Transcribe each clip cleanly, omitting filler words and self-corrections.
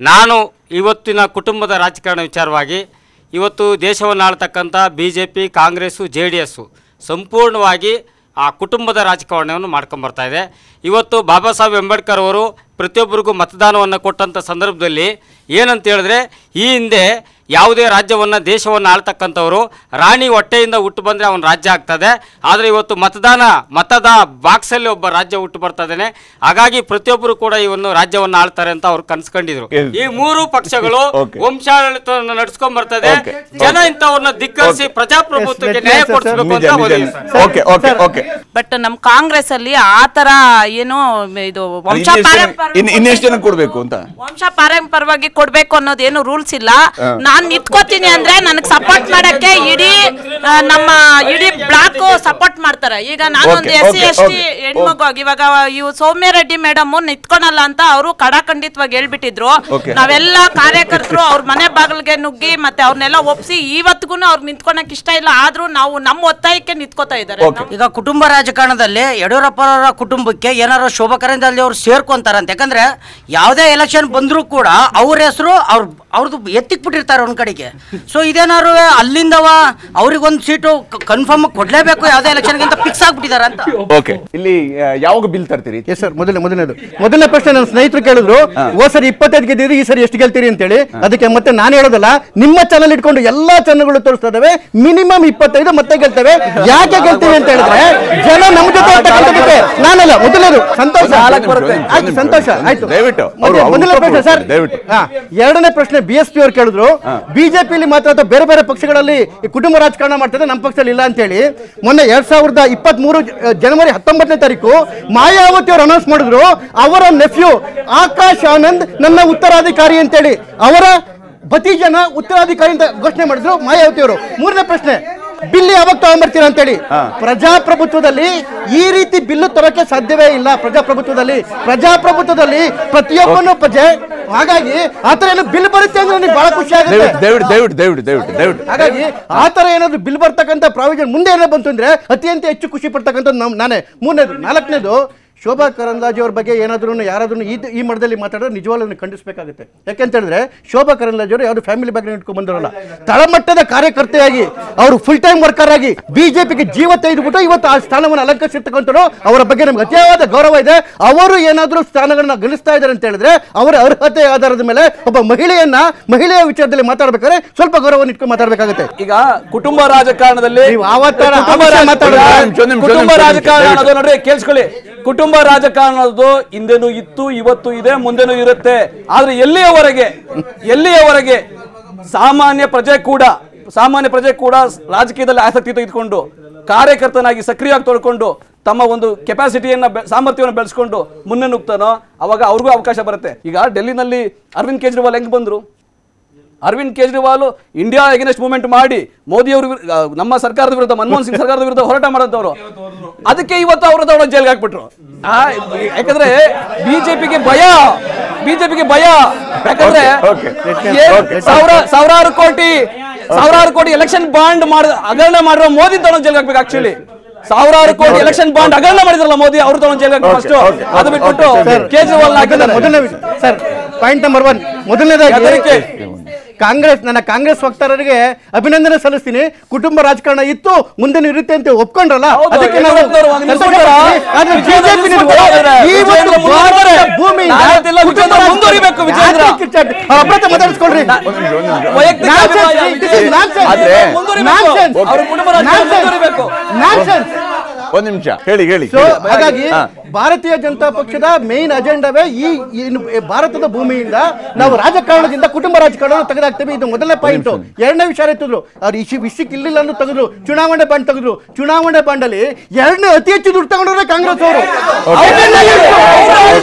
ನಾನು ಇವತ್ತಿನ ಕುಟುಂಬದ ರಾಜಕಾರಣ ವಿಚಾರವಾಗಿ ಇವತ್ತು ದೇಶವನ್ನು ಆಳ್ತಕ್ಕಂಥ BJP ಕಾಂಗ್ರೆಸ್ಸು JDS ಸಂಪೂರ್ಣವಾಗಿ ಆ ಕುಟುಂಬದ ರಾಜಕಾರಣವನ್ನು ಮಾಡ್ಕೊಂಬರ್ತಾ ಇದೆ. ಇವತ್ತು ಬಾಬಾ ಸಾಹೇಬ್ ಅಂಬೇಡ್ಕರ್ ಅವರು ಪ್ರತಿಯೊಬ್ಬರಿಗೂ ಮತದಾನವನ್ನು ಕೊಟ್ಟಂಥ ಸಂದರ್ಭದಲ್ಲಿ ಏನಂತ ಹೇಳಿದ್ರೆ, ಈ ಹಿಂದೆ ಯಾವುದೇ ರಾಜ್ಯವನ್ನು ದೇಶವನ್ನು ಆಳ್ತಕ್ಕಂಥವರು ರಾಣಿ ಹೊಟ್ಟೆಯಿಂದ ಹುಟ್ಟು ಬಂದರೆ ಅವನ ರಾಜ್ಯ ಆಗ್ತದೆ. ಆದರೆ ಇವತ್ತು ಮತದ ಬಾಕ್ಸಲ್ಲಿ ಒಬ್ಬ ರಾಜ್ಯ ಹುಟ್ಟು ಬರ್ತಾ ಇದ್ದಾನೆ. ಹಾಗಾಗಿ ಪ್ರತಿಯೊಬ್ಬರು ಕೂಡ ಇವನ್ನು ರಾಜ್ಯವನ್ನು ಆಳ್ತಾರೆ ಅಂತ ಅವ್ರು ಕನಸ್ಕೊಂಡಿದ್ರು. ಈ ಮೂರು ಪಕ್ಷಗಳು ವಂಶಾಡಳಿತವನ್ನು ನಡೆಸ್ಕೊಂಡ್ ಬರ್ತದೆ. ಜನ ಇಂಥವ್ರನ್ನ ಧಿಕ್ಕರಿಸಿ ಪ್ರಜಾಪ್ರಭುತ್ವಕ್ಕೆ ನ್ಯಾಯ ಕೊಡಿಸಬೇಕು ಅಂತ. ಬಟ್ ನಮ್ ಕಾಂಗ್ರೆಸ್ ಅಲ್ಲಿ ಆತರ ಏನು ಇದು ವಂಶ ಪಾರಂಪರವಾಗಿ ಕೊಡ್ಬೇಕು ಅನ್ನೋದೇನು ರೂಲ್ಸ್ ಇಲ್ಲ. ನಾನ್ ನಿಂತ್ಕೋತೀನಿ ಅಂದ್ರೆ ನನಗ್ ಸಪೋರ್ಟ್ ಮಾಡಕ್ಕೆ ಇಡೀ ಬ್ಲಾಕ್ ಸಪೋರ್ಟ್ ಮಾಡ್ತಾರೆ. ಈಗ ನಾನೊಂದು SC ST ಹೆಣ್ಮಗು ಇವಾಗ ಇವು ಸೌಮ್ಯ ರೆಡ್ಡಿ ಮೇಡಮ್ ನಿಂತ್ಕೊಳಲ್ಲ ಅಂತ ಅವರು ಕಡಾಖಂಡಿತವಾಗಿ ಹೇಳ್ಬಿಟ್ಟಿದ್ರು. ನಾವೆಲ್ಲ ಕಾರ್ಯಕರ್ತರು ಅವ್ರ ಮನೆ ಬಾಗಿಲಿಗೆ ನುಗ್ಗಿ ಮತ್ತೆ ಅವ್ರನ್ನೆಲ್ಲ ಒಪ್ಸಿ ಇವತ್ತಿಗೂ ಅವ್ರಿಗೆ ನಿಂತ್ಕೊಳಕ್ ಇಷ್ಟ ಇಲ್ಲ. ಆದ್ರೂ ನಾವು ನಮ್ಮ ಒತ್ತಾಯಕ್ಕೆ ನಿಂತ್ಕೋತಾ ಇದ್ದಾರೆ. ಈಗ ಕುಟುಂಬ ರಾಜಕಾರಣದಲ್ಲಿ ಯಡಿಯೂರಪ್ಪರ ಕುಟುಂಬಕ್ಕೆ ಏನಾದ್ರು ಶೋಭಾ ಕರಂದ್ಲಾಜೆ ಅವ್ರು ಸೇರ್ಕೊಂತಾರಂತ. ಯಾಕಂದ್ರೆ ಯಾವುದೇ ಎಲೆಕ್ಷನ್ ಬಂದ್ರು ಕೂಡ ಅವ್ರ ಹೆಸರು ಅವ್ರದ್ದು ಎತ್ತಿಕ್ಬಿಟ್ಟಿರ್ತಾರೆ ಒಂದ್ ಕಡೆಗೆ. ಸೊ ಇದೇನಾದ್ರು ಅಲ್ಲಿಂದವ ಅವ್ರಿಗೊಂದು ಸೀಟು ಕನ್ಫರ್ಮ್ ಕೊಡ್ಲೇಬೇಕು ಯಾವುದೇ ಎಲೆಕ್ಷನ್ ಅಂತ ಫಿಕ್ಸ್ ಆಗ್ಬಿಟ್ಟಿದ್ದಾರೆ ಅಂತ. ಓಕೆ, ಇಲ್ಲಿ ಯಾವಾಗ ಬಿಲ್ ತರ್ತೀರಿ? ಎಸ್ ಸರ್, ಮೊದಲನೇ ಪ್ರಶ್ನೆ ನನ್ನ ಸ್ನೇಹಿತರು ಕೇಳಿದ್ರು, ಓ ಸರಿ 25 ಗೆದ್ದಿರಿ, ಈ ಸರಿ ಎಷ್ಟು ಗೆಲ್ತೀರಿ ಅಂತ ಹೇಳಿ. ಅದಕ್ಕೆ ಮತ್ತೆ ನಾನು ಹೇಳೋದಲ್ಲ, ನಿಮ್ಮ ಚಾನಲ್ ಇಟ್ಕೊಂಡು ಎಲ್ಲಾ ಚಾನಲ್ಗಳು ತೋರಿಸ್ತಾ ಇದಾವೆ ಮಿನಿಮಮ್ 25 ಮತ್ತೆ ಗೆಲ್ತೇವೆ. ಯಾಕೆ ಗೆಲ್ತೀವಿ ಅಂತ ಹೇಳಿದ್ರೆ ಜನ ನಮ್ಮ ಜೊತೆ ನಾನಲ್ಲ. ಮೊದಲನೇದು ಸಂತೋಷ ಆಯ್ತು. ಮೊದಲನೇ ಪ್ರಶ್ನೆ ಸರ್. ಎರಡನೇ ಪ್ರಶ್ನೆ BSP ಅವ್ರು ಕೇಳಿದ್ರು, ಬಿಜೆಪಿಯಲ್ಲಿ ಮಾತ್ರ ಅಥವಾ ಬೇರೆ ಬೇರೆ ಪಕ್ಷಗಳಲ್ಲಿ ಕುಟುಂಬ ರಾಜಕಾರಣ ಮಾಡ್ತಾರೆ, ನಮ್ಮ ಪಕ್ಷದಲ್ಲಿ ಇಲ್ಲ ಅಂತ ಹೇಳಿ. ಮೊನ್ನೆ 2023 ಜನವರಿ 19ನೇ ತಾರೀಕು ಮಾಯಾವತಿ ಅವರು ಅನೌನ್ಸ್ ಮಾಡಿದ್ರು, ಅವರ ನೆಫ್ಯೂ ಆಕಾಶ್ ಆನಂದ್ ನನ್ನ ಉತ್ತರಾಧಿಕಾರಿ ಅಂತೇಳಿ, ಅವರ ಭತೀಜನ ಉತ್ತರಾಧಿಕಾರಿ ಅಂತ ಘೋಷಣೆ ಮಾಡಿದ್ರು ಮಾಯಾವತಿ ಅವರು. ಮೂರನೇ ಪ್ರಶ್ನೆ, ಬಿಲ್ ಯಾವಾಗ ತಗೊಂಡ್ಬರ್ತೀರಾ ಅಂತೇಳಿ. ಪ್ರಜಾಪ್ರಭುತ್ವದಲ್ಲಿ ಈ ರೀತಿ ಬಿಲ್ಲು ತರಕ್ಕೆ ಸಾಧ್ಯವೇ ಇಲ್ಲ. ಪ್ರಜಾಪ್ರಭುತ್ವದಲ್ಲಿ ಪ್ರತಿಯೊಬ್ಬನು ಪ್ರಜೆ. ಹಾಗಾಗಿ ಆತರ ಏನು ಬಿಲ್ ಬರುತ್ತೆ ಅಂದ್ರೆ ಬಹಳ ಖುಷಿ ಆಗುತ್ತೆ. ಹಾಗಾಗಿ ಆತರ ಏನಾದ್ರು ಬಿಲ್ ಬರ್ತಕ್ಕಂಥ ಪ್ರಾವಿಷನ್ ಮುಂದೆ ಏನೋ ಬಂತು ಅಂದ್ರೆ ಅತ್ಯಂತ ಹೆಚ್ಚು ಖುಷಿ ಪಡ್ತಕ್ಕಂಥ ನಾನೇ. ಮೂರನೇದು. ನಾಲ್ಕನೇದು, ಶೋಭಾ ಕರಂದ್ಲಾಜೆ ಅವ್ರ ಬಗ್ಗೆ ಏನಾದ್ರೂ ಯಾರಾದ್ರೂ ಈ ಮಠದಲ್ಲಿ ಮಾತಾಡಿದ್ರೆ ನಿಜವಾಗ್ಲೂ ಖಂಡಿಸಬೇಕಾಗುತ್ತೆ. ಯಾಕೆಂತ ಹೇಳಿದ್ರೆ ಶೋಭಾ ಕರಂದ್ಲಾಜೆ ಅವರು ಯಾವುದು ಫ್ಯಾಮಿಲಿ ಬ್ಯಾಕ್ ಇಟ್ಕೊಂಡು ಬಂದವರಲ್ಲ, ತಳಮಟ್ಟದ ಕಾರ್ಯಕರ್ತೆಯಾಗಿ ಅವರು ಫುಲ್ ಟೈಮ್ ವರ್ಕರ್ ಆಗಿ ಬಿಜೆಪಿಗೆ ಜೀವ ತೆಗೆದುಬಿಟ್ಟು ಇವತ್ತು ಆ ಸ್ಥಾನವನ್ನು ಅಲಂಕರಿಸಿರ್ತಕ್ಕಂಥವ್ರು. ಅವರ ಬಗ್ಗೆ ನಮ್ಗೆ ಅತಿಯಾದ ಗೌರವ ಇದೆ. ಅವರು ಏನಾದರೂ ಸ್ಥಾನಗಳನ್ನ ಗಳಿಸ್ತಾ ಇದ್ದಾರೆ ಅಂತ ಹೇಳಿದ್ರೆ ಅವರ ಅರ್ಹತೆ ಆಧಾರದ ಮೇಲೆ ಒಬ್ಬ ಮಹಿಳೆಯ ವಿಚಾರದಲ್ಲಿ ಮಾತಾಡ್ಬೇಕಾದ್ರೆ ಸ್ವಲ್ಪ ಗೌರವವನ್ನು ಇಟ್ಕೊಂಡು ಮಾತಾಡಬೇಕಾಗುತ್ತೆ. ಈಗ ಕುಟುಂಬ ರಾಜಕಾರಣದಲ್ಲಿ ನೋಡ್ರಿ, ಕೇಳಿಸ್ಕೊಳ್ಳಿ. ಕುಟುಂಬ ರಾಜಕಾರಣದ್ದು ಹಿಂದೆನೂ ಇತ್ತು, ಇವತ್ತು ಇದೆ, ಮುಂದೆನೂ ಇರುತ್ತೆ. ಆದ್ರೆ ಎಲ್ಲಿಯವರೆಗೆ ಸಾಮಾನ್ಯ ಪ್ರಜೆ ಕೂಡ ರಾಜಕೀಯದಲ್ಲಿ ಆಸಕ್ತಿ ತೆಗೆದುಕೊಂಡು ಕಾರ್ಯಕರ್ತನಾಗಿ ಸಕ್ರಿಯವಾಗಿ ತೊಡ್ಕೊಂಡು ತಮ್ಮ ಒಂದು ಕೆಪಾಸಿಟಿಯನ್ನ ಸಾಮರ್ಥ್ಯವನ್ನು ಬೆಳೆಸ್ಕೊಂಡು ಮುನ್ನೆ ನುಗ್ತಾನೋ ಅವಾಗ ಅವ್ರಿಗೂ ಅವಕಾಶ ಬರುತ್ತೆ. ಈಗ ಡೆಲ್ಲಿನಲ್ಲಿ ಅರವಿಂದ್ ಕೇಜ್ರಿವಾಲ್ ಹೆಂಗ್ ಬಂದ್ರು? Arvind Kejriwal India against movement ಮಾಡಿ ಮೋದಿ ಅವರು ನಮ್ಮ ಸರ್ಕಾರದ ವಿರುದ್ಧ, ಮನಮೋಹನ್ ಸಿಂಗ್ ಸರ್ಕಾರದ ವಿರುದ್ಧ ಹೋರಾಟ ಮಾಡೋದವರು. ಅದಕ್ಕೆ ಇವತ್ತು ಅವರು ತಗೊಂಡು ಜೈಲ್ಗೆ ಹಾಕ್ಬಿಟ್ರು. ಯಾಕಂದ್ರೆ ಬಿಜೆಪಿಗೆ ಭಯ. ಯಾಕಂದ್ರೆ ಸಾವಿರಾರು ಕೋಟಿ ಎಲೆಕ್ಷನ್ ಬಾಂಡ್ ಹಗರಣ ಮಾಡಿರೋ ಮೋದಿ ತಗೊಂಡು ಜೈಲ್ಗೆ ಹಾಕ್ಬೇಕು. ಆಕ್ಚುಲಿ ಸಾವಿರಾರು ಕೋಟಿ ಎಲೆಕ್ಷನ್ ಬಾಂಡ್ ಹಗರಣ ಮಾಡಿದ್ರಲ್ಲ ಮೋದಿ, ಅವರು ತಗೊಂಡು ಜೈಲ್ಗೆ ಹಾಕ್ಬೇಕು. ಅದು ಬಿಟ್ಬಿಟ್ಟು ಕೇಜ್ರಿವಾಲ್ ಸರ್, ಪಾಯಿಂಟ್ ನಂಬರ್ 1 ಮೊದಲನೇದಾಗಿ ನನ್ನ ಕಾಂಗ್ರೆಸ್ ವಕ್ತಾರರಿಗೆ ಅಭಿನಂದನೆ ಸಲ್ಲಿಸ್ತೀನಿ. ಕುಟುಂಬ ರಾಜಕಾರಣ ಇತ್ತು, ಮುಂದೆ ಇರುತ್ತೆ ಅಂತ ಒಪ್ಕೊಂಡ್ರಲ್ಲ, ಅದಕ್ಕೆ ನಾವು ಮಾತಾಡಿಸ್ಕೊಳ್ರಿ. ಒಂದ್ ನಿಮಿಷ ಹೇಳಿ. ಹಾಗಾಗಿ ಭಾರತೀಯ ಜನತಾ ಪಕ್ಷದ ಮೇನ್ ಅಜೆಂಡವೇ ಈ ಭಾರತದ ಭೂಮಿಯಿಂದ ನಾವು ರಾಜಕಾರಣದಿಂದ ಕುಟುಂಬ ರಾಜಕಾರಣ ತೆಗೆದಾಕ್ತೇವೆ. ಇದು ಮೊದಲನೇ ಪಾಯಿಂಟ್. ಎರಡನೇ ವಿಚಾರ ಎತ್ತಿದ್ರು, ಅವ್ರು ವಿಷಯಕ್ಕೆ ಇಲ್ಲಿಲ್ಲ ಅಂತ ತೆಗೆದ್ರು. ಚುನಾವಣೆ ಬಾಂಡ್ ತೆಗೆದ್ರು. ಚುನಾವಣೆ ಬಾಂಡ್ ಅಲ್ಲಿ ಎರಡನೇ ಅತಿ ಹೆಚ್ಚು ದುಡ್ಡು ತಗೊಂಡ್ರೆ ಕಾಂಗ್ರೆಸ್ ಅವರು.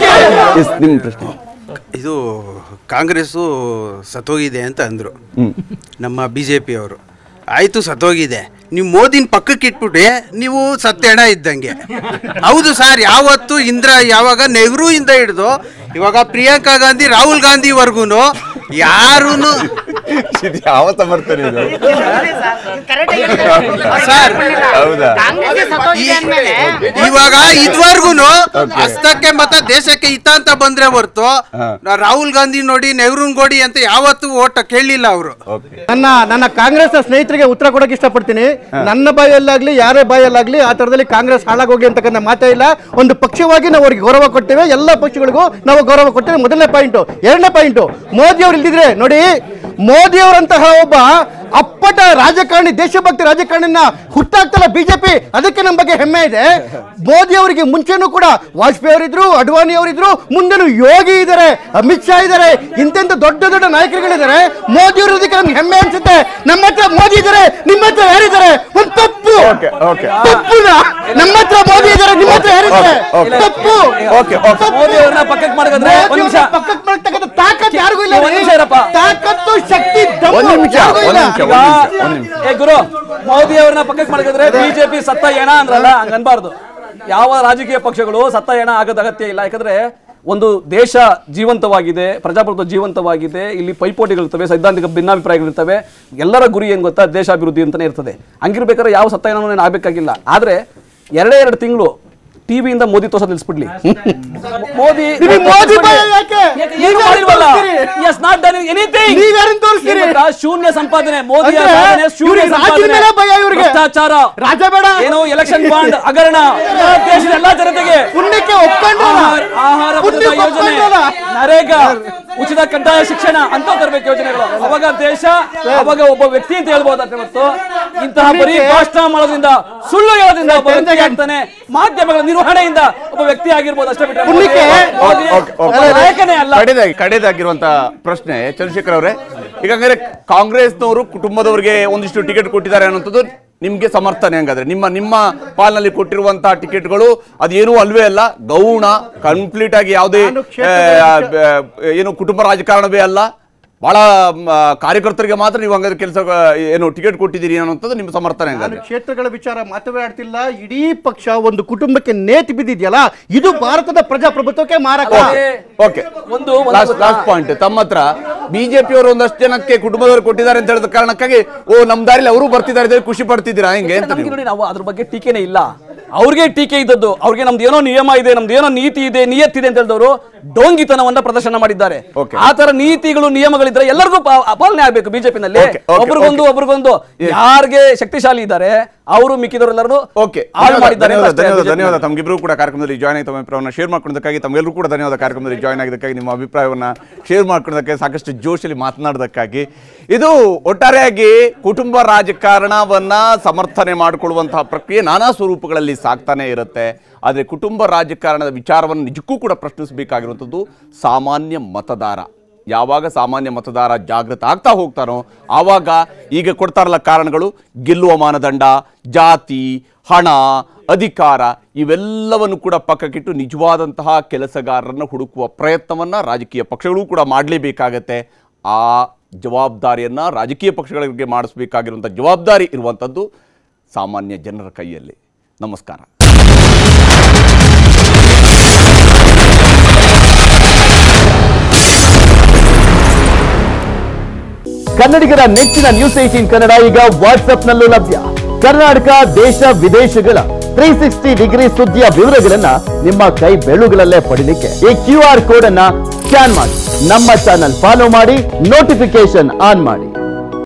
ಇದು ಕಾಂಗ್ರೆಸ್ಸು ಸತ್ತೋಗಿದೆ ಅಂತ ಅಂದರು ನಮ್ಮ BJP ಅವರು. ಆಯಿತು, ಸತ್ತೋಗಿದೆ. ನೀವು ಮೋದಿನ ಪಕ್ಕಕ್ಕೆ ಇಟ್ಬಿಟ್ರೆ ನೀವು ಸತ್ತೆಣ ಇದ್ದಂಗೆ. ಹೌದು ಸರ್, ಯಾವತ್ತು ಯಾವಾಗ ನೆಹರು ಇಂದ ಹಿಡಿದು ಇವಾಗ ಪ್ರಿಯಾಂಕಾ ಗಾಂಧಿ, ರಾಹುಲ್ ಗಾಂಧಿವರೆಗೂ ಯಾರೂ ಯಾವ ಸಮರ್ಥನೆ ಇದು? ಸರ್ ಹೌದಾ? ಇವಾಗ ಇದುವರೆಗೂ ಹಸ್ತಕ್ಕೆ ಮತ್ತೆ ದೇಶಕ್ಕೆ ಹಿತ ಅಂತ ಬಂದ್ರೆ ಹೊರ್ತು ರಾಹುಲ್ ಗಾಂಧಿ ನೋಡಿ ನೆಹರೂನ್ ಗೋಡಿ ಅಂತ ಯಾವತ್ತೂ ಓಟ್ ಕೇಳಲಿಲ್ಲ ಅವರು. ನನ್ನ ಕಾಂಗ್ರೆಸ್ ಸ್ನೇಹಿತರಿಗೆ ಉತ್ತರ ಕೊಡಕ್ಕೆ ಇಷ್ಟಪಡ್ತೀನಿ. ನನ್ನ ಬಾಯಲ್ಲಾಗ್ಲಿ ಯಾರೇ ಬಾಯಲ್ಲಾಗ್ಲಿ ಆ ತರದಲ್ಲಿ ಕಾಂಗ್ರೆಸ್ ಹಾಳಾಗೋಗಿ ಅಂತಕ್ಕಂಥ ಮಾತೇ ಇಲ್ಲ. ಒಂದು ಪಕ್ಷವಾಗಿ ನಾವು ಅವ್ರಿಗೆ ಗೌರವ ಕೊಡ್ತೇವೆ, ಎಲ್ಲ ಪಕ್ಷಗಳಿಗೂ ನಾವು ಗೌರವ ಕೊಡ್ತೇವೆ. ಮೊದಲನೇ ಪಾಯಿಂಟ್. ಎರಡನೇ ಪಾಯಿಂಟ್, ಮೋದಿ ಅವರು ಇಲ್ದಿದ್ರೆ ನೋಡಿ, ಮೋದಿ ಅವರಂತಹ ಒಬ್ಬ ಅಪ್ಪಟ ರಾಜಕಾರಣಿ, ದೇಶಭಕ್ತಿ ರಾಜಕಾರಣಿನ ಹುಟ್ಟಾಗ್ತಲ್ಲ ಬಿಜೆಪಿ, ಅದಕ್ಕೆ ನಮ್ಮ ಬಗ್ಗೆ ಹೆಮ್ಮೆ ಇದೆ. ಮೋದಿ ಅವರಿಗೆ ಮುಂಚೆನೂ ಕೂಡ ವಾಜಪೇಯಿ ಅವರಿದ್ರು, ಅಡ್ವಾಣಿ ಅವರಿದ್ರು, ಮುಂದೆನೂ ಯೋಗಿ ಇದ್ದಾರೆ, ಅಮಿತ್ ಶಾ ಇದ್ದಾರೆ, ಇಂತೆಂತ ದೊಡ್ಡ ದೊಡ್ಡ ನಾಯಕರುಗಳಿದ್ದಾರೆ. ಮೋದಿ ಅವರು ಇದಕ್ಕೆ ನಮ್ಗೆ ಹೆಮ್ಮೆ ಅನ್ಸುತ್ತೆ. ನಮ್ಮ ಹತ್ರ ಮೋದಿ ಇದ್ದಾರೆ, ನಿಮ್ಮ ಹತ್ರ ಯಾರಿದ್ದಾರೆ? ಒಂದು ತಪ್ಪು ತಪ್ಪುನ ನಮ್ಮ ಹತ್ರ ಮೋದಿ ಇದ್ದಾರೆ, ನಿಮ್ಮ ಹತ್ರ ಯಾರಿದ್ದಾರೆ? ತಪ್ಪು. ಮೋದಿ ಅವ್ರನ್ನ ಪಕ್ಕಕ್ಕೆ ಮಾಡಿದ್ರೆ ಪಕ್ಕಕ್ಕೆ ಮಾಡ್ತಕ್ಕಂಥ ತಾಕತ್ ಯಾರಿಗೂ ಇಲ್ಲ. ತಾಕತ್ತು, ಶಕ್ತಿ, ಗುರು ಮೋದಿ ಅವ್ರನ್ನ ಪಕ್ಕಕ್ಕೆ ಮಾಡಿದ್ರೆ ಬಿಜೆಪಿ ಸತ್ತ ಎಣ ಅಂದ್ರಲ್ಲ, ಹಂಗ ಅನ್ಬಾರ್ದು. ಯಾವ ರಾಜಕೀಯ ಪಕ್ಷಗಳು ಸತ್ತ ಎಣ ಆಗೋದ ಅಗತ್ಯ ಇಲ್ಲ. ಯಾಕಂದ್ರೆ ಒಂದು ದೇಶ ಜೀವಂತವಾಗಿದೆ, ಪ್ರಜಾಪ್ರಭುತ್ವ ಜೀವಂತವಾಗಿದೆ, ಇಲ್ಲಿ ಪೈಪೋಟಿಗಳಿರ್ತವೆ, ಸೈದ್ಧಾಂತಿಕ ಭಿನ್ನಾಭಿಪ್ರಾಯಗಳಿರ್ತವೆ. ಎಲ್ಲರ ಗುರಿ ಏನ್ ಗೊತ್ತಾ? ದೇಶಾಭಿವೃದ್ಧಿ ಅಂತಾನೆ ಇರ್ತದೆ. ಹಂಗಿರ್ಬೇಕಾದ್ರೆ ಯಾವ ಸತ್ತ ಏನೋ ಆಗ್ಬೇಕಾಗಿಲ್ಲ. ಆದ್ರೆ 2 ತಿಂಗಳು ಟಿವಿಯಿಂದ ಮೋದಿ ತೋರ್ಸೋದು ನಿಲ್ಸ್ಬಿಡ್ಲಿ. ಮೋದಿ ಶೂನ್ಯ ಸಂಪಾದನೆ, ಮೋದಿ ಭ್ರಷ್ಟಾಚಾರ, ಏನು ಎಲೆಕ್ಷನ್ ಬಾಂಡ್ ಹಗರಣ, ದೇಶದ ಎಲ್ಲಾ ಜನತೆಗೆ ಆಹಾರ ಭದ್ರತಾ ಯೋಜನೆ, ನರೇಗಾ, ಉಚಿತ ಕಡ್ಡಾಯ ಶಿಕ್ಷಣ ಅಂತ ತರಬೇಕು ಯೋಜನೆಗಳು. ಅವಾಗ ದೇಶ, ಅವಾಗ ಒಬ್ಬ ವ್ಯಕ್ತಿ ಅಂತ ಹೇಳ್ಬೋದಾದ್ರೆ ಹೊರತು ಇಂತಹ ಬರೀ ಭಾಷಣ ಮಾಡೋದ್ರಿಂದ, ಸುಳ್ಳು ಹೇಳೋದ್ರಿಂದ ಒಬ್ಬ ವ್ಯಕ್ತಿ ಆಗ್ತಾನೆ. ಮಾಧ್ಯಮಗಳ ನಿರ್ವಹಣೆಯಿಂದ ಒಬ್ಬ ವ್ಯಕ್ತಿ ಆಗಿರ್ಬೋದು ಅಷ್ಟೇ ಬಿಟ್ಟರೆ ಕಡೆದಾಗಿರುವಂತಹ ಪ್ರಶ್ನೆ ಚಂದ್ರಶೇಖರ್ ಅವರೇ, ಈಗ ಕಾಂಗ್ರೆಸ್ನವರು ಕುಟುಂಬದವರಿಗೆ ಒಂದಿಷ್ಟು ಟಿಕೆಟ್ ಕೊಟ್ಟಿದ್ದಾರೆ ಅನ್ನೋಂಥದ್ದು ನಿಮ್ಗೆ ಸಮರ್ಥನೆ ಹಂಗಾದ್ರೆ? ನಿಮ್ಮ ಪಾಲ್ನಲ್ಲಿ ಕೊಟ್ಟಿರುವಂತಹ ಟಿಕೆಟ್ಗಳು ಅದೇನೂ ಅಲ್ವೇ ಅಲ್ಲ, ಗೌಣ, ಕಂಪ್ಲೀಟ್ ಆಗಿ ಯಾವುದೇ ಏನು ಕುಟುಂಬ ರಾಜಕಾರಣವೇ ಅಲ್ಲ, ಬಹಳ ಕಾರ್ಯಕರ್ತರಿಗೆ ಮಾತ್ರ ನೀವು ಹಂಗಾದ್ರೆ ಕೆಲಸ ಏನು ಟಿಕೆಟ್ ಕೊಟ್ಟಿದ್ದೀರಿ ಅನ್ನೋಂಥದ್ದು ನಿಮ್ಮ ಸಮರ್ಥನೆ ಹಂಗಾದ್ರೆ? ಕ್ಷೇತ್ರಗಳ ವಿಚಾರ ಮಾತವೇ ಆಡ್ತಿಲ್ಲ. ಇಡೀ ಪಕ್ಷ ಒಂದು ಕುಟುಂಬಕ್ಕೆ ನೇತಿ ಬಿದ್ದಿದೆಯಲ್ಲ, ಇದು ಭಾರತದ ಪ್ರಜಾಪ್ರಭುತ್ವಕ್ಕೆ ಮಾರಕ. Okay, last point. ತಮ್ಮ ಹತ್ರ ಬಿಜೆಪಿ ಅವರು ಒಂದಷ್ಟು ಜನಕ್ಕೆ ಕುಟುಂಬದವರು ಕೊಟ್ಟಿದ್ದಾರೆ ಅಂತ ಹೇಳಿದ ಕಾರಣಕ್ಕಾಗಿ ನಮ್ ದಾರಿಲಿ ಅವರು ಬರ್ತಿದ್ದಾರೆ, ಖುಷಿ ಪಡ್ತಿದ್ದೀರಾ ಹೆಂಗೆ ಅಂತ? ನೋಡಿ, ನಾವು ಅದ್ರ ಬಗ್ಗೆ ಟೀಕೆನೇ ಇಲ್ಲ. ಅವ್ರಿಗೆ ಟೀಕೆ ಇದ್ದದ್ದು, ಅವ್ರಿಗೆ ನಮ್ದು ಏನೋ ನಿಯಮ ಇದೆ, ನಮ್ದು ಏನೋ ನೀತಿ ಇದೆ, ನಿಯತ್ತಿದೆ ಅಂತ ಹೇಳಿದವರು ಡೋಂಗಿತನವನ್ನ ಪ್ರದರ್ಶನ ಮಾಡಿದ್ದಾರೆ. ಆ ತರ ನೀತಿಗಳು ನಿಯಮಗಳಿದ್ರೆ ಎಲ್ಲರಿಗೂ ಪಾಲನೆ ಆಗ್ಬೇಕು. ಬಿಜೆಪಿನಲ್ಲಿ ಒಬ್ರಿಗೊಂದು ಯಾರಿಗೆ ಶಕ್ತಿಶಾಲಿ ಇದ್ದಾರೆ ಅವರು ಮಿಕ್ಕಿದವರೆಲ್ಲರೂ ಮಾಡಿದ್ದಾರೆ. ಧನ್ಯವಾದ ತಮ್ಗಿಬ್ರು ಕೂಡ ಕಾರ್ಯಕ್ರಮದಲ್ಲಿ ಜಾಯ್ನ್ ಆಗಿ ತಮ್ಮ ಅಭಿಪ್ರಾಯವನ್ನು ಶೇರ್ ಮಾಡ್ಕೊಳ್ಳೋದಕ್ಕಾಗಿ ತಮ್ಗೆಲ್ಲರೂ ಕೂಡ ಧನ್ಯವಾದ. ಕಾರ್ಯಕ್ರಮದಲ್ಲಿ ಜಾಯ್ನ್ ಆಗಿದ್ದಕ್ಕಾಗಿ, ನಿಮ್ಮ ಅಭಿಪ್ರಾಯವನ್ನ ಶೇರ್ ಮಾಡ್ಕೊಳ್ಳೋದಕ್ಕೆ, ಸಾಕಷ್ಟು ಜೋಶಲ್ಲಿ ಮಾತನಾಡೋದಕ್ಕಾಗಿ. ಇದು ಒಟ್ಟಾರೆಯಾಗಿ ಕುಟುಂಬ ರಾಜಕಾರಣವನ್ನ ಸಮರ್ಥನೆ ಮಾಡಿಕೊಳ್ಳುವಂತಹ ಪ್ರಕ್ರಿಯೆ ನಾನಾ ಸ್ವರೂಪಗಳಲ್ಲಿ ಸಾಕ್ತಾನೆ ಇರುತ್ತೆ. ಆದರೆ ಕುಟುಂಬ ರಾಜಕಾರಣದ ವಿಚಾರವನ್ನು ನಿಜಕ್ಕೂ ಕೂಡ ಪ್ರಶ್ನಿಸಬೇಕಾಗಿರುವಂಥದ್ದು ಸಾಮಾನ್ಯ ಮತದಾರ. ಯಾವಾಗ ಸಾಮಾನ್ಯ ಮತದಾರ ಜಾಗೃತ ಆಗ್ತಾ ಹೋಗ್ತಾನೋ ಆವಾಗ ಈಗ ಕೊಡ್ತಾರಲ್ಲ ಕಾರಣಗಳು, ಗೆಲ್ಲುವ ಮಾನದಂಡ, ಜಾತಿ, ಹಣ, ಅಧಿಕಾರ, ಇವೆಲ್ಲವನ್ನು ಕೂಡ ಪಕ್ಕಕ್ಕಿಟ್ಟು ನಿಜವಾದಂತಹ ಕೆಲಸಗಾರರನ್ನು ಹುಡುಕುವ ಪ್ರಯತ್ನವನ್ನು ರಾಜಕೀಯ ಪಕ್ಷಗಳು ಕೂಡ ಮಾಡಲೇಬೇಕಾಗತ್ತೆ. ಆ ಜವಾಬ್ದಾರಿಯನ್ನು ರಾಜಕೀಯ ಪಕ್ಷಗಳಿಗೆ ಮಾಡಿಸಬೇಕಾಗಿರುವಂಥ ಜವಾಬ್ದಾರಿ ಇರುವಂಥದ್ದು ಸಾಮಾನ್ಯ ಜನರ ಕೈಯಲ್ಲಿ. ನಮಸ್ಕಾರ. ಕನ್ನಡಿಗರ ನೆಚ್ಚಿನ ನ್ಯೂಸ್ 18 ಕನ್ನಡ ಈಗ ವಾಟ್ಸ್ಆಪ್ನಲ್ಲೂ ಲಭ್ಯ. ಕರ್ನಾಟಕ, ದೇಶ ವಿದೇಶಗಳ 360 ಡಿಗ್ರಿ ಸುದ್ದಿಯ ವಿವರಗಳನ್ನ ನಿಮ್ಮ ಕೈ ಬೆರಳುಗಳಲ್ಲೇ ಪಡಿಲಿಕ್ಕೆ ಈ QR ಕೋಡ್ ಅನ್ನ ಸ್ಕ್ಯಾನ್ ಮಾಡಿ, ನಮ್ಮ ಚಾನಲ್ ಫಾಲೋ ಮಾಡಿ, ನೋಟಿಫಿಕೇಶನ್ ಆನ್ ಮಾಡಿ.